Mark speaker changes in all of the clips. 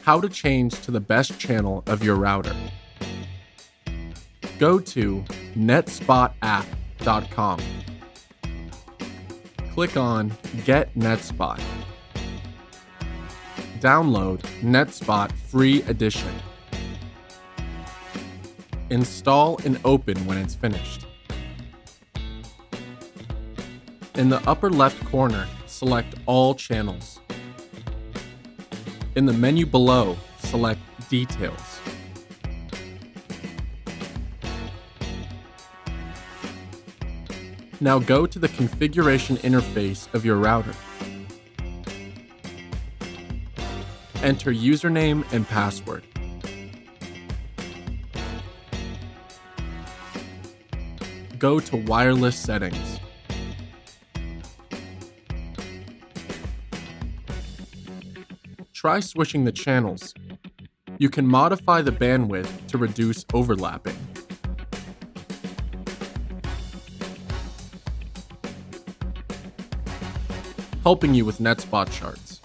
Speaker 1: How to change to the best channel of your router. Go to netspotapp.com. Click on Get NetSpot. Download NetSpot Free Edition. Install and open when it's finished. In the upper left corner, select All Channels. In the menu below, select Details. Now go to the configuration interface of your router. Enter username and password. Go to Wireless Settings. Try switching the channels. You can modify the bandwidth to reduce overlapping. Helping you with NetSpot charts.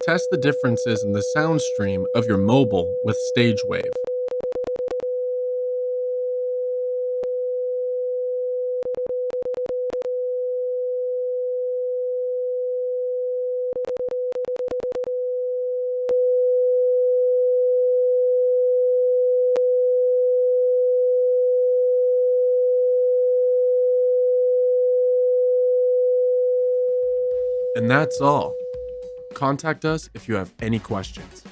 Speaker 1: Test the differences in the sound stream of your mobile with StageWave. And that's all. Contact us if you have any questions.